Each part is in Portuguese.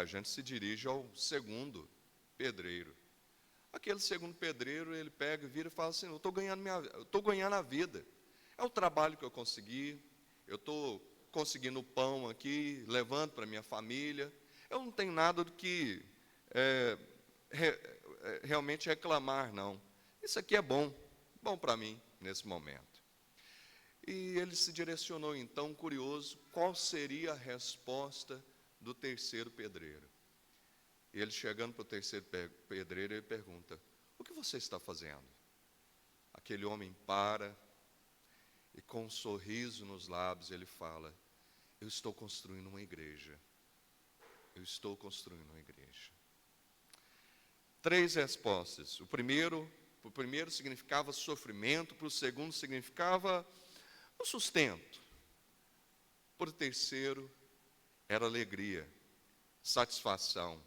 a gente se dirige ao segundo pedreiro. Aquele segundo pedreiro, ele pega, vira e fala assim: eu estou ganhando a vida. É o trabalho que eu consegui, eu estou conseguindo o pão aqui, levando para minha família. Eu não tenho nada do que realmente reclamar, não. Isso aqui é bom para mim, nesse momento. E ele se direcionou, então, curioso, qual seria a resposta do terceiro pedreiro. E ele, chegando para o terceiro pedreiro, ele pergunta: o que você está fazendo? Aquele homem para, e com um sorriso nos lábios, ele fala: eu estou construindo uma igreja. Eu estou construindo uma igreja. 3 respostas. O primeiro significava sofrimento, para o segundo significava o sustento. Para o terceiro, era alegria, satisfação.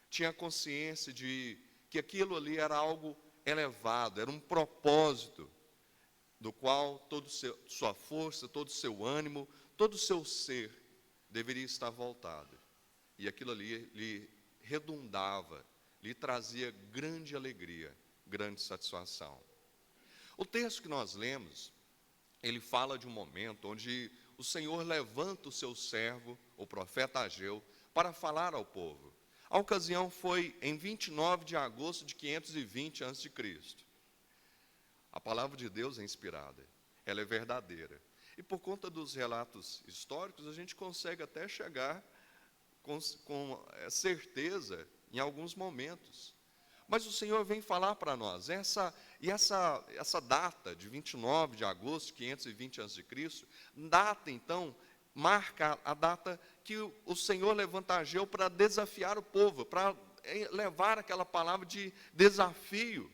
Tinha consciência de que aquilo ali era algo elevado, era um propósito, do qual toda sua força, todo o seu ânimo, todo o seu ser deveria estar voltado. E aquilo ali lhe redundava, lhe trazia grande alegria, grande satisfação. O texto que nós lemos, ele fala de um momento onde o Senhor levanta o seu servo, o profeta Ageu, para falar ao povo. A ocasião foi em 29 de agosto de 520 a.C. A palavra de Deus é inspirada, ela é verdadeira. E por conta dos relatos históricos, a gente consegue até chegar com certeza em alguns momentos. Mas o Senhor vem falar para nós, essa data de 29 de agosto de 520 a.C., data então, marca a data que o Senhor levanta Ageu para desafiar o povo, para levar aquela palavra de desafio,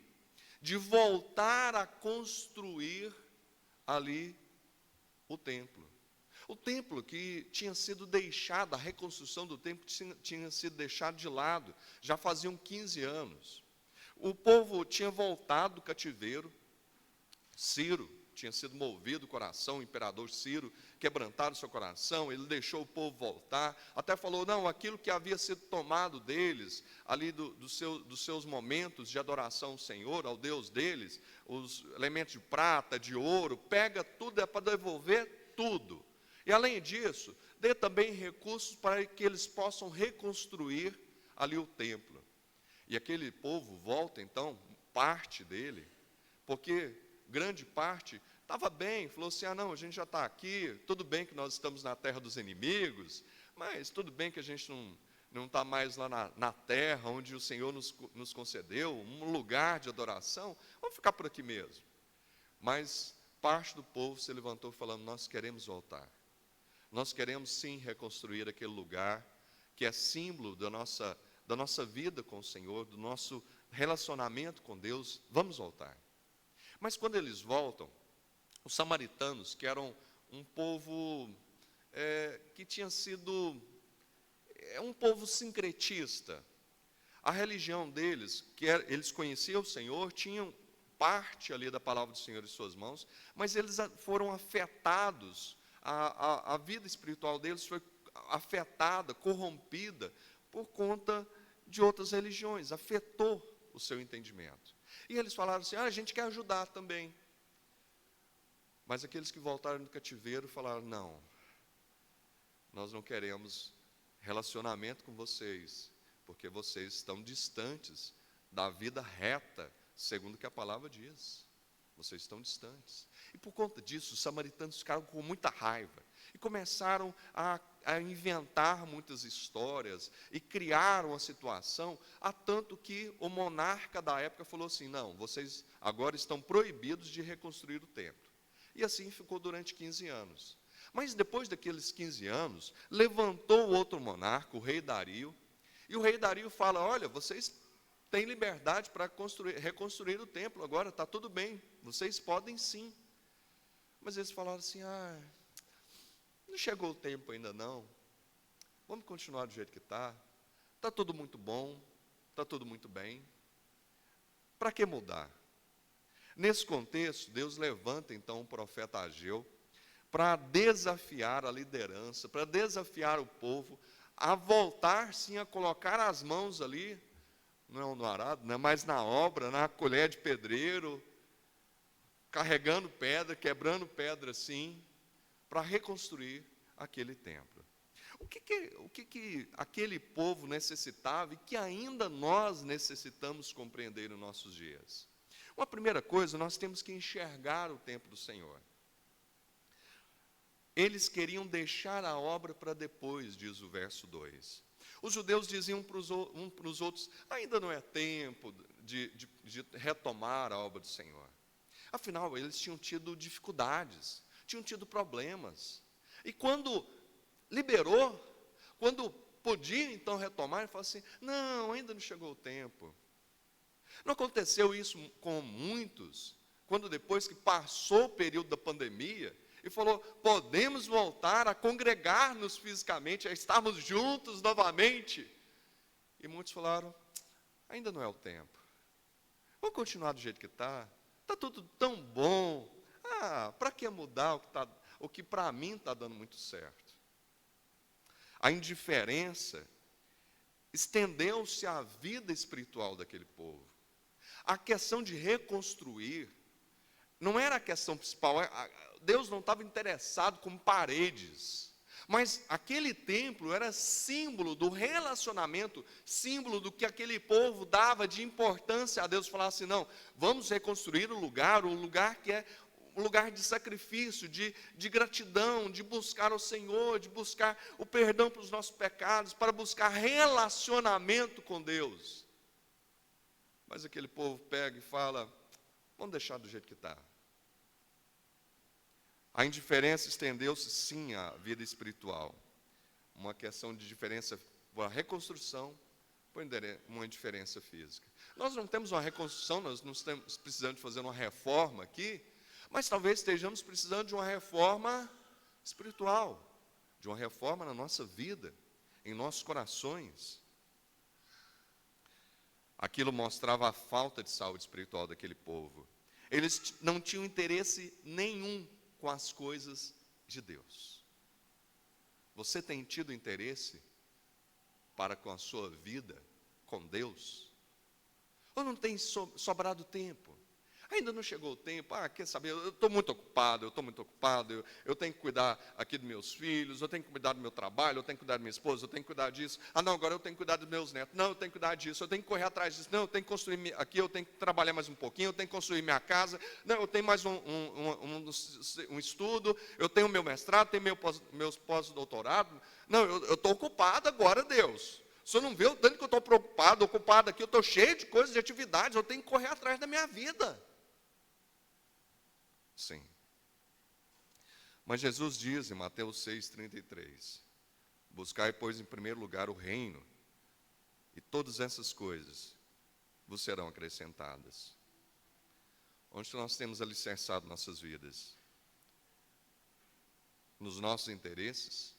de voltar a construir ali o templo. O templo que tinha sido deixado, a reconstrução do templo tinha sido deixado de lado, já faziam 15 anos. O povo tinha voltado do cativeiro, Ciro tinha sido movido o coração, o imperador Ciro, quebrantado o seu coração, ele deixou o povo voltar, até falou: não, aquilo que havia sido tomado deles, ali dos seus momentos de adoração ao Senhor, ao Deus deles, os elementos de prata, de ouro, pega tudo, é para devolver tudo. E além disso, dê também recursos para que eles possam reconstruir ali o templo. E aquele povo volta então, parte dele, porque grande parte estava bem, falou assim: não, a gente já está aqui, tudo bem que nós estamos na terra dos inimigos, mas tudo bem que a gente não está mais lá na terra onde o Senhor nos concedeu, um lugar de adoração, vamos ficar por aqui mesmo. Mas parte do povo se levantou falando: nós queremos voltar, nós queremos sim reconstruir aquele lugar que é símbolo da nossa vida com o Senhor, do nosso relacionamento com Deus, vamos voltar. Mas quando eles voltam, os samaritanos, que eram um povo que tinha sido um povo sincretista, a religião deles, eles conheciam o Senhor, tinham parte ali da palavra do Senhor em suas mãos, mas eles foram afetados, a vida espiritual deles foi afetada, corrompida, por conta de outras religiões, afetou o seu entendimento. E eles falaram assim: a gente quer ajudar também. Mas aqueles que voltaram do cativeiro falaram: não, nós não queremos relacionamento com vocês, porque vocês estão distantes da vida reta, segundo o que a palavra diz. Vocês estão distantes. E por conta disso, os samaritanos ficaram com muita raiva e começaram a inventar muitas histórias e criaram a situação, a tanto que o monarca da época falou assim: não, vocês agora estão proibidos de reconstruir o templo. E assim ficou durante 15 anos. Mas depois daqueles 15 anos, levantou outro monarca, o rei Dario, e o rei Dario fala: olha, vocês têm liberdade para reconstruir o templo, agora está tudo bem, vocês podem sim. Mas eles falaram assim: não chegou o tempo ainda não, vamos continuar do jeito que está tudo muito bom, está tudo muito bem, para que mudar? Nesse contexto, Deus levanta então o profeta Ageu, para desafiar a liderança, para desafiar o povo, a voltar, sim, a colocar as mãos ali, não no arado, né, mas na obra, na colher de pedreiro, carregando pedra, quebrando pedra, sim, para reconstruir aquele templo. O que aquele povo necessitava e que ainda nós necessitamos compreender nos nossos dias? Uma primeira coisa, nós temos que enxergar o templo do Senhor. Eles queriam deixar a obra para depois, diz o verso 2. Os judeus diziam uns para os outros, ainda não é tempo de retomar a obra do Senhor. Afinal, eles tinham tido dificuldades, tinham tido problemas. E quando liberou, quando podia então retomar, ele falou assim, não, ainda não chegou o tempo. Não aconteceu isso com muitos, quando depois que passou o período da pandemia, e falou, podemos voltar a congregar-nos fisicamente, a estarmos juntos novamente. E muitos falaram, ainda não é o tempo. Vamos continuar do jeito que está tudo tão bom. Para que mudar o que para mim está dando muito certo? A indiferença estendeu-se à vida espiritual daquele povo. A questão de reconstruir não era a questão principal. Deus não estava interessado com paredes, mas aquele templo era símbolo do relacionamento, símbolo do que aquele povo dava de importância a Deus. Falar assim, não, vamos reconstruir o lugar que é um lugar de sacrifício, de gratidão, de buscar o Senhor, de buscar o perdão para os nossos pecados, para buscar relacionamento com Deus. Mas aquele povo pega e fala, vamos deixar do jeito que está. A indiferença estendeu-se, sim, à vida espiritual. Uma questão de diferença, uma reconstrução, uma diferença física. Nós não temos uma reconstrução, nós não estamos precisando de fazer uma reforma aqui, mas talvez estejamos precisando de uma reforma espiritual, de uma reforma na nossa vida, em nossos corações. Aquilo mostrava a falta de saúde espiritual daquele povo. Eles não tinham interesse nenhum com as coisas de Deus. Você tem tido interesse para com a sua vida com Deus? Ou não tem sobrado tempo? Ainda não chegou o tempo, quer saber, eu estou muito ocupado, eu tenho que cuidar aqui dos meus filhos, eu tenho que cuidar do meu trabalho, eu tenho que cuidar da minha esposa, eu tenho que cuidar disso. Não, agora eu tenho que cuidar dos meus netos. Não, eu tenho que cuidar disso, eu tenho que correr atrás disso. Não, eu tenho que construir aqui, eu tenho que trabalhar mais um pouquinho, eu tenho que construir minha casa. Não, eu tenho mais um estudo, eu tenho meu mestrado, tenho meus pós-doutorado. Não, eu estou ocupado agora, Deus. O senhor não vê o tanto que eu estou preocupado, ocupado aqui, eu estou cheio de coisas, de atividades, eu tenho que correr atrás da minha vida. Sim. Mas Jesus diz em Mateus 6,33, buscai, pois, em primeiro lugar o reino, e todas essas coisas vos serão acrescentadas. Onde nós temos alicerçado nossas vidas? Nos nossos interesses,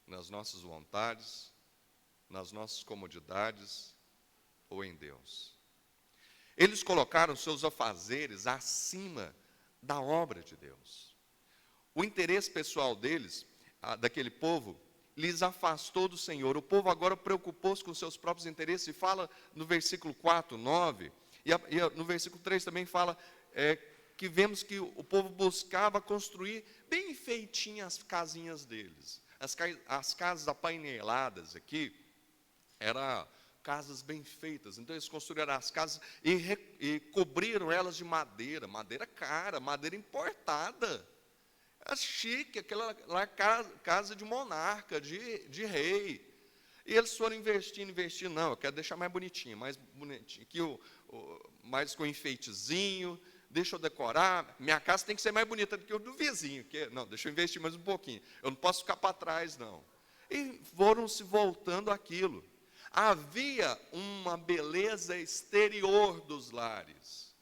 nas nossas vontades, nas nossas comodidades, ou em Deus? Eles colocaram seus afazeres acima da obra de Deus. O interesse pessoal deles, daquele povo, lhes afastou do Senhor. O povo agora preocupou-se com seus próprios interesses, e fala no versículo 4, 9, e no versículo 3 também fala que vemos que o povo buscava construir bem feitinhas as casinhas deles. As casas apaineladas aqui, eram casas bem feitas. Então eles construíram as casas e cobriram elas de madeira cara, madeira importada. É chique, aquela lá, casa de monarca, de rei. E eles foram investindo, não, eu quero deixar mais bonitinho, aqui mais com enfeitezinho, deixa eu decorar, minha casa tem que ser mais bonita do que o do vizinho, não, deixa eu investir mais um pouquinho, eu não posso ficar para trás, não. E foram se voltando àquilo. Havia uma beleza exterior dos lares,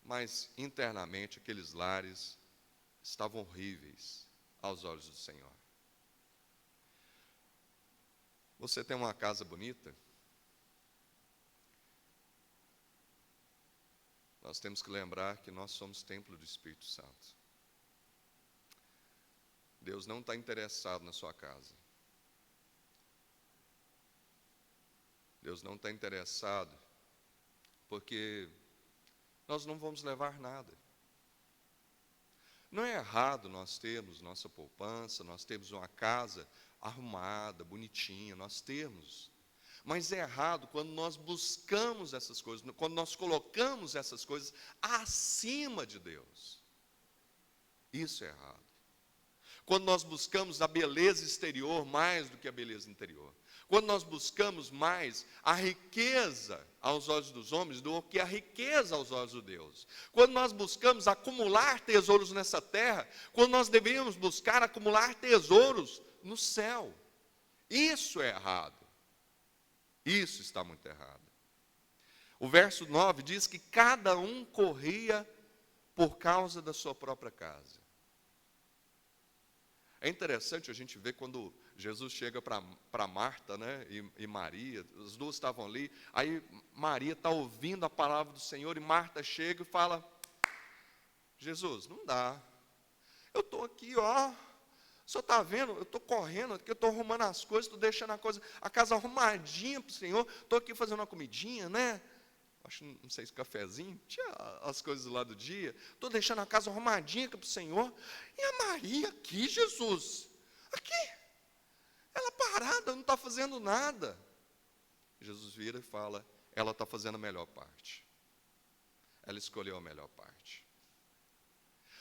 mas internamente aqueles lares estavam horríveis aos olhos do Senhor. Você tem uma casa bonita? Nós temos que lembrar que nós somos templo do Espírito Santo. Deus não está interessado na sua casa. Deus não está interessado, porque nós não vamos levar nada. Não é errado nós termos nossa poupança, nós temos uma casa arrumada, bonitinha, nós temos. Mas é errado quando nós buscamos essas coisas, quando nós colocamos essas coisas acima de Deus. Isso é errado. Quando nós buscamos a beleza exterior mais do que a beleza interior. Quando nós buscamos mais a riqueza aos olhos dos homens do que a riqueza aos olhos de Deus. Quando nós buscamos acumular tesouros nessa terra, quando nós deveríamos buscar acumular tesouros no céu. Isso é errado. Isso está muito errado. O verso 9 diz que cada um corria por causa da sua própria casa. É interessante a gente ver quando Jesus chega para Marta, né, e Maria, as duas estavam ali, aí Maria está ouvindo a palavra do Senhor, e Marta chega e fala, Jesus, não dá, eu estou aqui, ó, o senhor está vendo, eu estou correndo aqui, eu estou arrumando as coisas, estou deixando a casa arrumadinha para o Senhor, estou aqui fazendo uma comidinha, né, acho, não sei se cafezinho, tinha as coisas lá do dia, estou deixando a casa arrumadinha para o Senhor, e a Maria aqui, Jesus, aqui, ela parada, não está fazendo nada. Jesus vira e fala, ela está fazendo a melhor parte. Ela escolheu a melhor parte.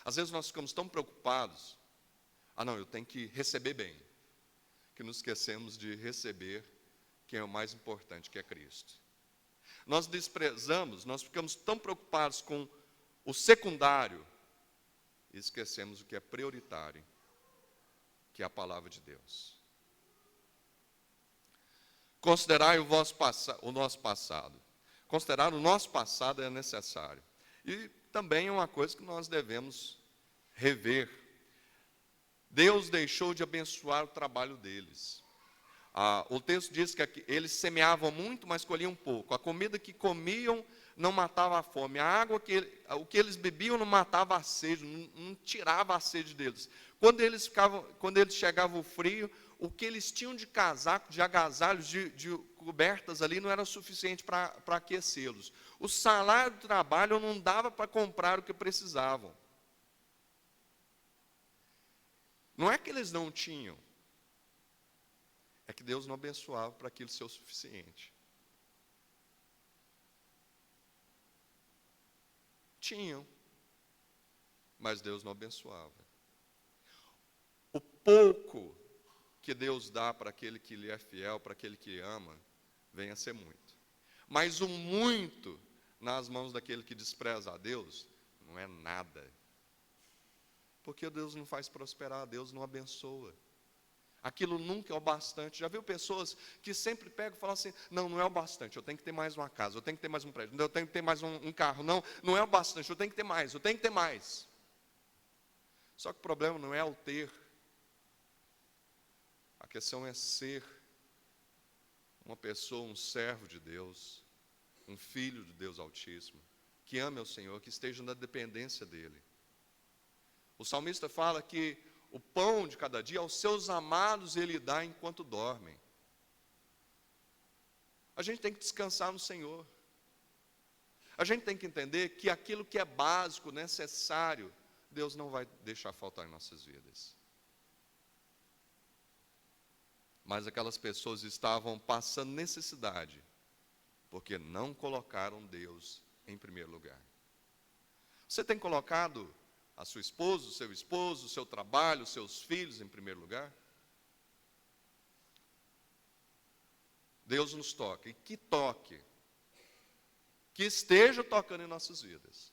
Às vezes nós ficamos tão preocupados, não, eu tenho que receber bem, que nos esquecemos de receber quem é o mais importante, que é Cristo. Nós desprezamos, nós ficamos tão preocupados com o secundário, e esquecemos o que é prioritário, que é a palavra de Deus. Considerai o nosso passado. Considerar o nosso passado é necessário. E também é uma coisa que nós devemos rever. Deus deixou de abençoar o trabalho deles. O texto diz que eles semeavam muito, mas colhiam pouco. A comida que comiam não matava a fome. A água, o que eles bebiam não matava a sede, não tirava a sede deles. Quando eles chegava o frio, o que eles tinham de casaco, de agasalhos, de cobertas ali, não era suficiente para aquecê-los. O salário do trabalho não dava para comprar o que precisavam. Não é que eles não tinham, é que Deus não abençoava para aquilo ser o suficiente. Tinham, mas Deus não abençoava. O pouco que Deus dá para aquele que lhe é fiel, para aquele que ama, vem a ser muito. Mas o muito nas mãos daquele que despreza a Deus, não é nada. Porque Deus não faz prosperar, Deus não abençoa. Aquilo nunca é o bastante. Já viu pessoas que sempre pegam e falam assim, não é o bastante, eu tenho que ter mais uma casa, eu tenho que ter mais um prédio, eu tenho que ter mais um carro. Não é o bastante, eu tenho que ter mais, eu tenho que ter mais. Só que o problema não é o ter. A questão é ser uma pessoa, um servo de Deus, um filho de Deus Altíssimo, que ame ao Senhor, que esteja na dependência dEle. O salmista fala que o pão de cada dia aos seus amados Ele dá enquanto dormem. A gente tem que descansar no Senhor. A gente tem que entender que aquilo que é básico, necessário, Deus não vai deixar faltar em nossas vidas. Mas aquelas pessoas estavam passando necessidade, porque não colocaram Deus em primeiro lugar. Você tem colocado a sua esposa, o seu trabalho, os seus filhos em primeiro lugar? Deus nos toca, e que toque, que esteja tocando em nossas vidas,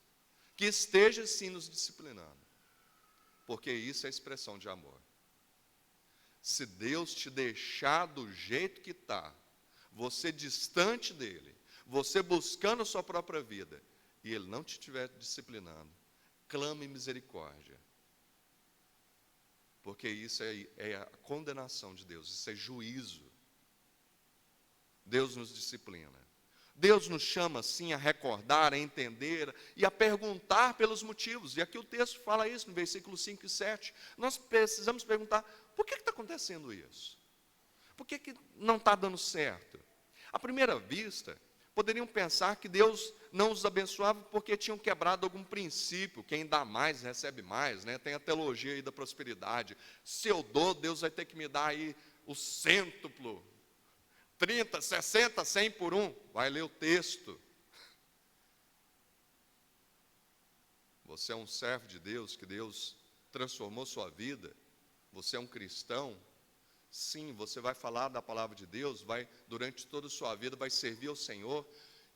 que esteja sim nos disciplinando, porque isso é a expressão de amor. Se Deus te deixar do jeito que está, você distante dEle, você buscando a sua própria vida, e Ele não te estiver disciplinando, clame misericórdia. Porque isso é a condenação de Deus, isso é juízo. Deus nos disciplina. Deus nos chama, sim, a recordar, a entender e a perguntar pelos motivos. E aqui o texto fala isso, no versículo 5 e 7. Nós precisamos perguntar, por que está acontecendo isso? Por que não está dando certo? À primeira vista, poderiam pensar que Deus não os abençoava porque tinham quebrado algum princípio. Quem dá mais, recebe mais, né? Tem a teologia aí da prosperidade. Se eu dou, Deus vai ter que me dar aí o cêntuplo. 30, 60, 100 por um. Vai ler o texto. Você é um servo de Deus, que Deus transformou sua vida. Você é um cristão. Sim, você vai falar da palavra de Deus, durante toda a sua vida, vai servir ao Senhor.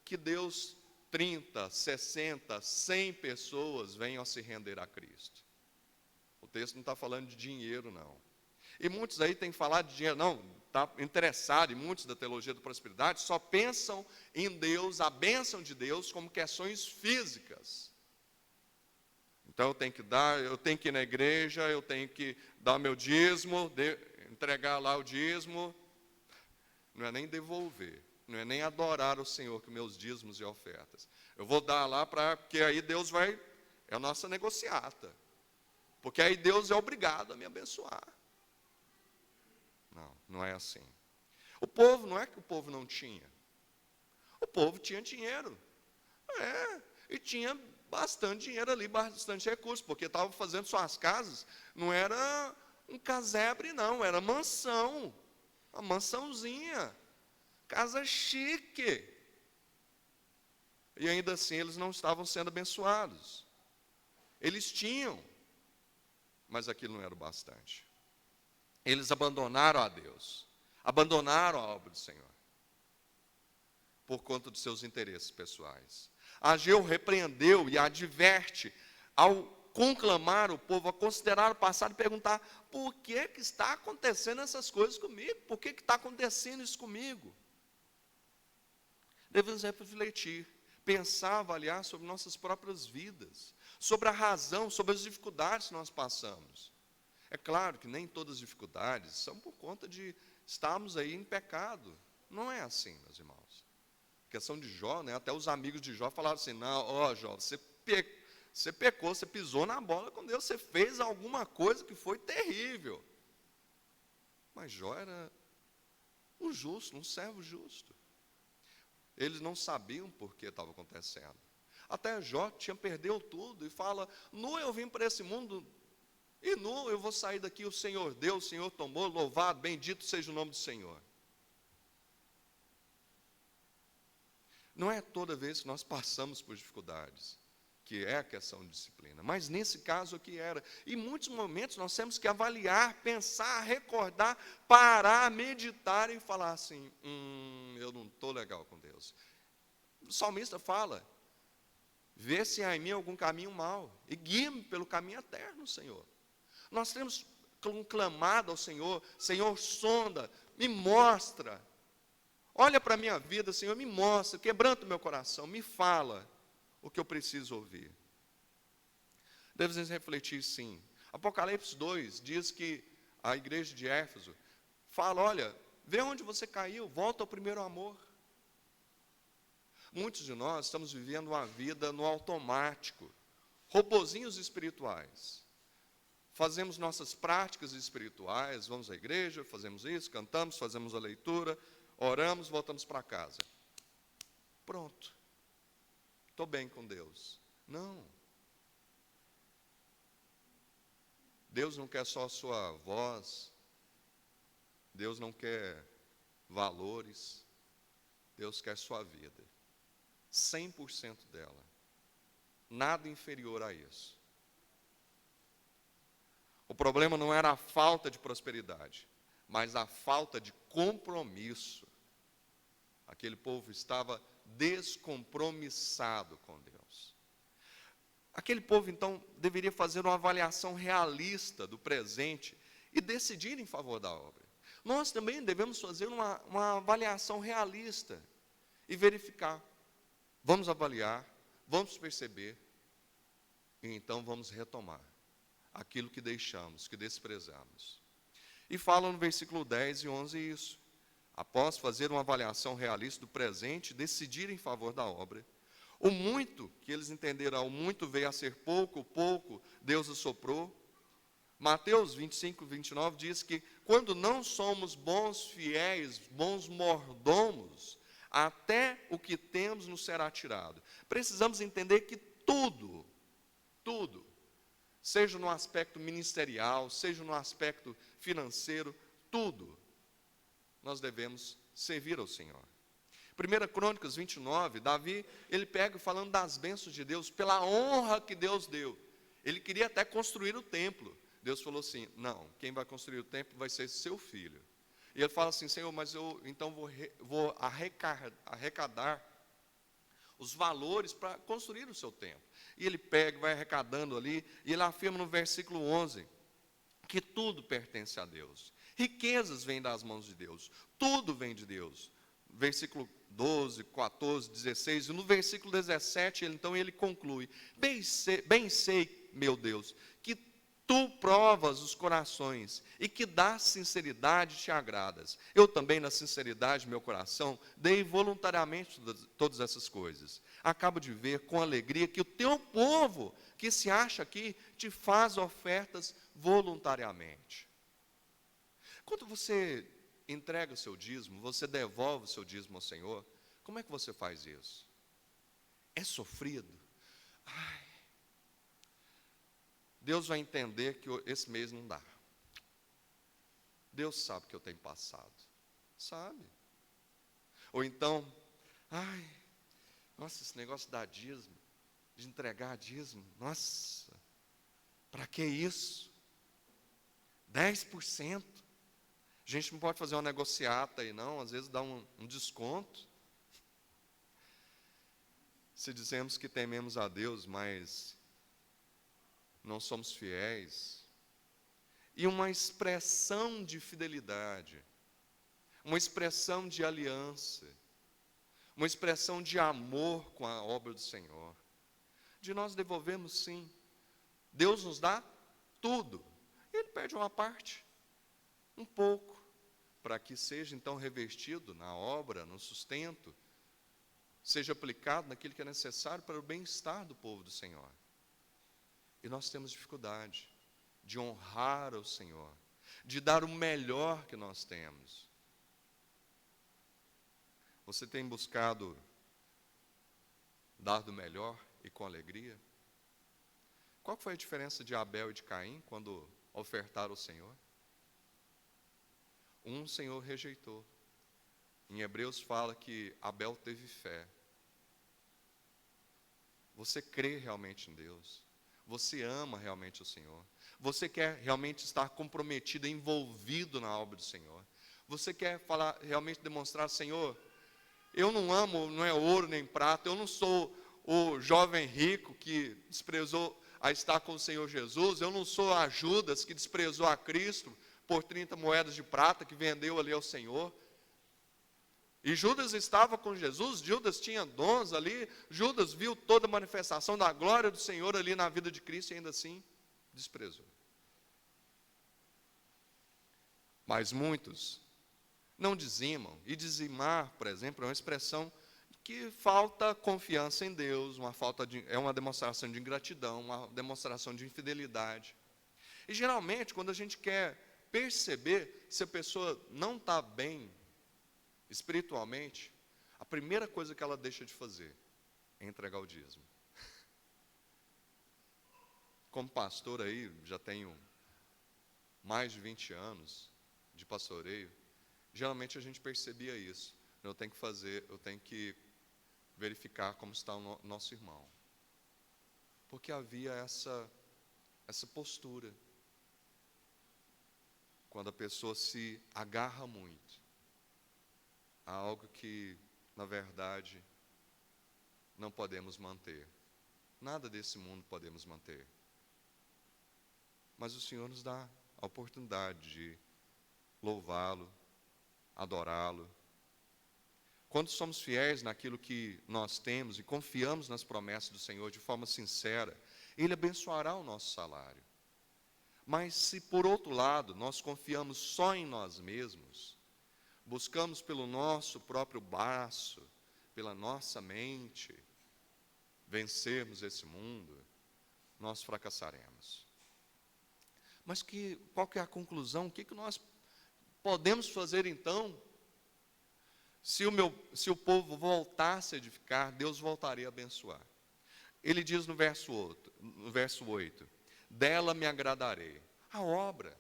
Que Deus, 30, 60, 100 pessoas venham a se render a Cristo. O texto não está falando de dinheiro, não. E muitos aí têm falado de dinheiro, não, está interessado, e muitos da teologia da prosperidade só pensam em Deus, a bênção de Deus, como questões físicas. Então eu tenho que dar, eu tenho que ir na igreja, eu tenho que dar meu dízimo, entregar lá o dízimo. Não é nem devolver, não é nem adorar o Senhor com meus dízimos e ofertas. Eu vou dar lá porque aí Deus é a nossa negociata. Porque aí Deus é obrigado a me abençoar. Não, não é assim. O povo, não é que o povo não tinha. O povo tinha dinheiro. E tinha bastante dinheiro ali, bastante recurso, porque estavam fazendo suas casas, não era um casebre não, era mansão, uma mansãozinha, casa chique. E ainda assim eles não estavam sendo abençoados. Eles tinham, mas aquilo não era o bastante. Eles abandonaram a Deus, abandonaram a obra do Senhor, por conta dos seus interesses pessoais. Ageu repreendeu e adverte ao conclamar o povo a considerar o passado e perguntar: por que está acontecendo essas coisas comigo? Por que está acontecendo isso comigo? Devemos refletir, pensar, avaliar sobre nossas próprias vidas, sobre a razão, sobre as dificuldades que nós passamos. É claro que nem todas as dificuldades são por conta de estarmos aí em pecado. Não é assim, meus irmãos. A questão de Jó, né, até os amigos de Jó falaram assim: não, Jó, você pecou, você pisou na bola com Deus, você fez alguma coisa que foi terrível. Mas Jó era um justo, um servo justo. Eles não sabiam por que estava acontecendo. Até Jó perdeu tudo e fala: nu eu vim para esse mundo, e nu eu vou sair daqui, o Senhor deu, o Senhor tomou, louvado, bendito seja o nome do Senhor. Não é toda vez que nós passamos por dificuldades que é a questão de disciplina, mas nesse caso aqui era. E em muitos momentos nós temos que avaliar, pensar, recordar, parar, meditar e falar assim: eu não estou legal com Deus. O salmista fala: vê se há em mim algum caminho mau e guia-me pelo caminho eterno, Senhor. Nós temos clamado ao Senhor: Senhor, sonda, me mostra. Olha para a minha vida, Senhor, me mostra, quebranta o meu coração, me fala o que eu preciso ouvir. Devemos refletir, sim. Apocalipse 2 diz que a igreja de Éfeso fala: olha, vê onde você caiu, volta ao primeiro amor. Muitos de nós estamos vivendo uma vida no automático, robozinhos espirituais. Fazemos nossas práticas espirituais, vamos à igreja, fazemos isso, cantamos, fazemos a leitura, oramos, voltamos para casa. Pronto. Estou bem com Deus. Não. Deus não quer só a sua voz. Deus não quer valores. Deus quer sua vida. 100% dela. Nada inferior a isso. O problema não era a falta de prosperidade, mas a falta de compromisso. Aquele povo estava descompromissado com Deus. Aquele povo, então, deveria fazer uma avaliação realista do presente e decidir em favor da obra. Nós também devemos fazer uma avaliação realista e verificar. Vamos avaliar, vamos perceber, e então vamos retomar aquilo que deixamos, que desprezamos. E fala no versículo 10 e 11 isso. Após fazer uma avaliação realista do presente, decidir em favor da obra. O muito, que eles entenderam, o muito veio a ser pouco, o pouco Deus assoprou. Mateus 25, 29 diz que quando não somos bons fiéis, bons mordomos, até o que temos nos será tirado. Precisamos entender que tudo, seja no aspecto ministerial, seja no aspecto financeiro, tudo, nós devemos servir ao Senhor. 1 Crônicas 29, Davi, ele pega falando das bênçãos de Deus, pela honra que Deus deu. Ele queria até construir o templo. Deus falou assim, não, quem vai construir o templo vai ser seu filho. E ele fala assim, Senhor, mas eu então vou arrecadar os valores para construir o seu templo. E ele pega, vai arrecadando ali, e ele afirma no versículo 11, que tudo pertence a Deus. Riquezas vêm das mãos de Deus, tudo vem de Deus. Versículo 12, 14, 16, e no versículo 17, então ele conclui, bem sei, meu Deus, que tu provas os corações, e que da sinceridade te agradas. Eu também, na sinceridade do meu coração, dei voluntariamente todas essas coisas. Acabo de ver com alegria que o teu povo, que se acha aqui, te faz ofertas voluntariamente. Quando você entrega o seu dízimo, você devolve o seu dízimo ao Senhor, como é que você faz isso? É sofrido? Ai, Deus vai entender que esse mês não dá. Deus sabe que eu tenho passado. Sabe. Ou então, ai, nossa, esse negócio da dízimo, de entregar dízimo, nossa, para que isso? 10%. A gente não pode fazer uma negociata aí, não, às vezes dá um desconto. Se dizemos que tememos a Deus, mas não somos fiéis. E uma expressão de fidelidade, uma expressão de aliança, uma expressão de amor com a obra do Senhor. De nós devolvemos sim. Deus nos dá tudo. Ele pede uma parte, um pouco, para que seja então revestido na obra, no sustento, seja aplicado naquilo que é necessário para o bem-estar do povo do Senhor. E nós temos dificuldade de honrar ao Senhor, de dar o melhor que nós temos. Você tem buscado dar do melhor e com alegria? Qual foi a diferença de Abel e de Caim quando ofertaram ao Senhor? Um o Senhor rejeitou. Em Hebreus fala que Abel teve fé. Você crê realmente em Deus? Você ama realmente o Senhor? Você quer realmente estar comprometido, envolvido na obra do Senhor? Você quer realmente demonstrar, Senhor, eu não amo, não é ouro nem prata, eu não sou o jovem rico que desprezou a estar com o Senhor Jesus, eu não sou a Judas que desprezou a Cristo por 30 moedas de prata que vendeu ali ao Senhor. E Judas estava com Jesus, Judas tinha dons ali, Judas viu toda a manifestação da glória do Senhor ali na vida de Cristo e ainda assim desprezou. Mas muitos não dizimam, e dizimar, por exemplo, é uma expressão que falta confiança em Deus, é uma demonstração de ingratidão, uma demonstração de infidelidade. E geralmente, quando a gente quer perceber se a pessoa não está bem espiritualmente, a primeira coisa que ela deixa de fazer é entregar o dízimo. Como pastor aí, já tenho mais de 20 anos de pastoreio, geralmente a gente percebia isso. Eu tenho que verificar como está o nosso irmão. Porque havia essa postura. Quando a pessoa se agarra muito a algo que, na verdade, não podemos manter. Nada desse mundo podemos manter. Mas o Senhor nos dá a oportunidade de louvá-lo, adorá-lo. Quando somos fiéis naquilo que nós temos e confiamos nas promessas do Senhor de forma sincera, Ele abençoará o nosso salário. Mas se, por outro lado, nós confiamos só em nós mesmos, buscamos pelo nosso próprio braço, pela nossa mente, vencermos esse mundo, nós fracassaremos. Mas qual que é a conclusão? O que nós podemos fazer então? se o povo voltasse a edificar, Deus voltaria a abençoar. Ele diz no verso 8, dela me agradarei. A obra.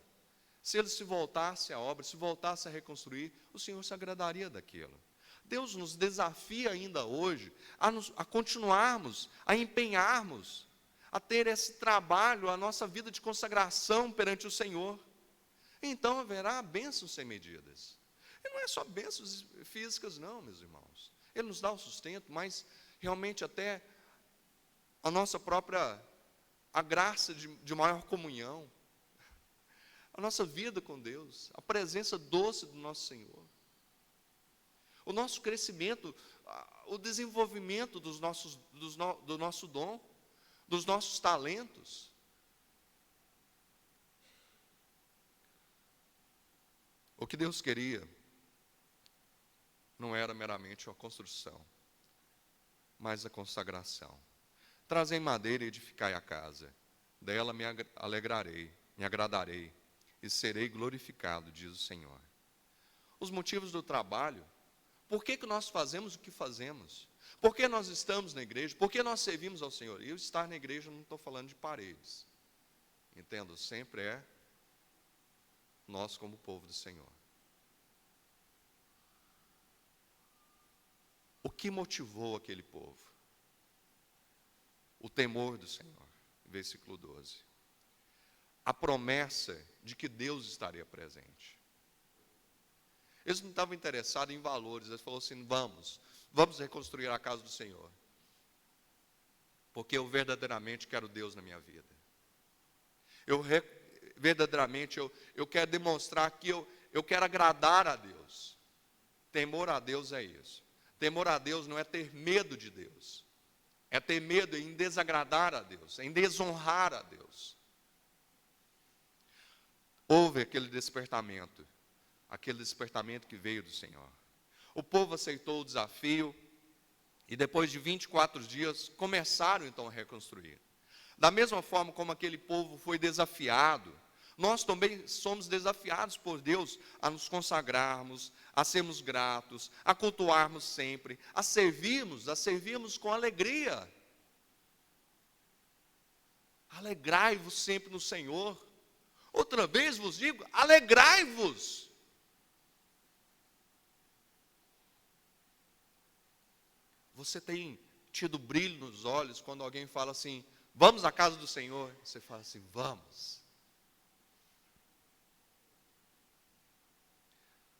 Se eles se voltassem à obra, se voltassem a reconstruir, o Senhor se agradaria daquilo. Deus nos desafia ainda hoje a continuarmos, a empenharmos, a ter esse trabalho, a nossa vida de consagração perante o Senhor. Então haverá bênçãos sem medidas. E não é só bênçãos físicas não, meus irmãos. Ele nos dá o sustento, mas realmente até a nossa própria, a graça de maior comunhão, a nossa vida com Deus, a presença doce do nosso Senhor, o nosso crescimento, o desenvolvimento do nosso dom, dos nossos talentos. O que Deus queria não era meramente a construção, mas a consagração. Trazei madeira e edificai a casa, dela me alegrarei, me agradarei, e serei glorificado, diz o Senhor. Os motivos do trabalho, por que nós fazemos o que fazemos? Por que nós estamos na igreja? Por que nós servimos ao Senhor? E eu estar na igreja não estou falando de paredes. Entendo, sempre é nós como povo do Senhor. O que motivou aquele povo? O temor do Senhor, versículo 12. A promessa de que Deus estaria presente. Eles não estavam interessados em valores, eles falaram assim, vamos reconstruir a casa do Senhor. Porque eu verdadeiramente quero Deus na minha vida. Verdadeiramente eu quero demonstrar que eu quero agradar a Deus. Temor a Deus é isso. Temor a Deus não é ter medo de Deus. É ter medo em desagradar a Deus, em desonrar a Deus. Houve aquele despertamento que veio do Senhor. O povo aceitou o desafio e depois de 24 dias começaram então a reconstruir. Da mesma forma como aquele povo foi desafiado, nós também somos desafiados por Deus a nos consagrarmos, a sermos gratos, a cultuarmos sempre, a servirmos com alegria. Alegrai-vos sempre no Senhor. Outra vez vos digo, alegrai-vos. Você tem tido brilho nos olhos quando alguém fala assim, vamos à casa do Senhor? Você fala assim, vamos.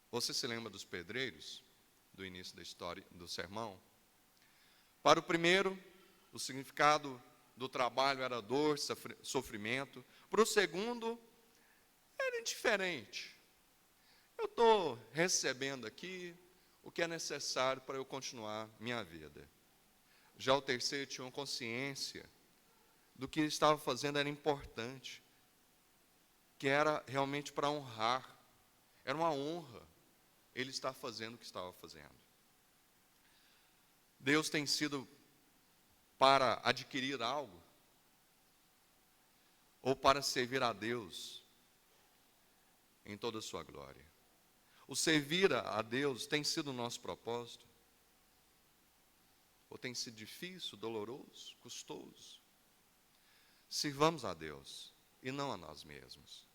Você se lembra dos pedreiros, do início da história, do sermão? Para o primeiro, o significado do trabalho era dor, sofrimento. Para o segundo, era indiferente. Eu estou recebendo aqui o que é necessário para eu continuar minha vida. Já o terceiro tinha uma consciência do que ele estava fazendo era importante, que era realmente para honrar, era uma honra ele estar fazendo o que estava fazendo. Deus tem sido para adquirir algo, ou para servir a Deus em toda a sua glória. O servir a Deus tem sido o nosso propósito? Ou tem sido difícil, doloroso, custoso? Sirvamos a Deus e não a nós mesmos.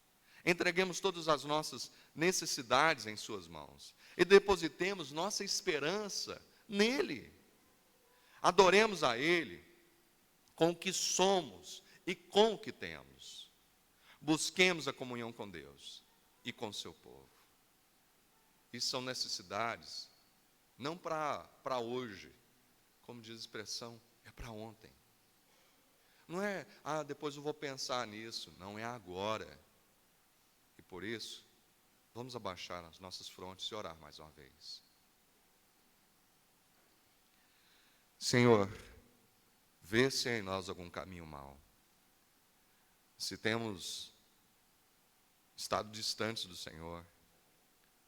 Entreguemos todas as nossas necessidades em suas mãos e depositemos nossa esperança nele. Adoremos a Ele com o que somos e com o que temos. Busquemos a comunhão com Deus e com o seu povo. Isso são necessidades, não para hoje, como diz a expressão, é para ontem. Não é, depois eu vou pensar nisso. Não, é agora. E por isso, vamos abaixar as nossas frontes e orar mais uma vez. Senhor, vê se há em nós algum caminho mau. Se temos estado distantes do Senhor,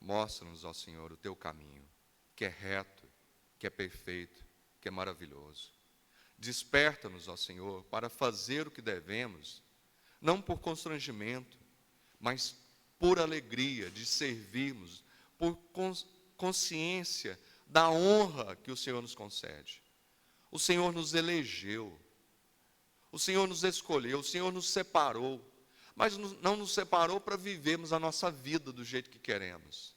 mostra-nos, ó Senhor, o teu caminho, que é reto, que é perfeito, que é maravilhoso. Desperta-nos, ó Senhor, para fazer o que devemos, não por constrangimento, mas por alegria de servirmos, por consciência da honra que o Senhor nos concede. O Senhor nos elegeu, o Senhor nos escolheu, o Senhor nos separou, mas não nos separou para vivermos a nossa vida do jeito que queremos.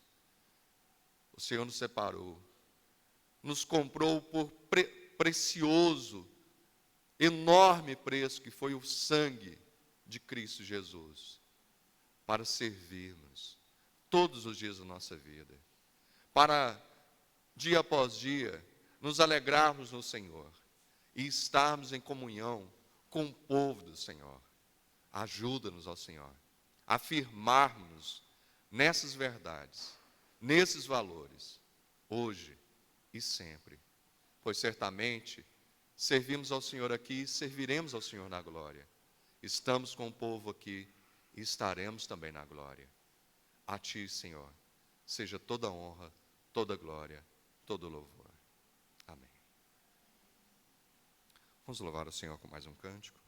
O Senhor nos separou, nos comprou por precioso, enorme preço, que foi o sangue de Cristo Jesus, para servirmos todos os dias da nossa vida, para, dia após dia, nos alegrarmos no Senhor e estarmos em comunhão com o povo do Senhor. Ajuda-nos, ó Senhor, a afirmarmos nessas verdades, nesses valores, hoje e sempre, pois certamente servimos ao Senhor aqui e serviremos ao Senhor na glória. Estamos com o povo aqui e estaremos também na glória. A Ti, Senhor, seja toda honra, toda glória, todo louvor. Amém. Vamos louvar o Senhor com mais um cântico.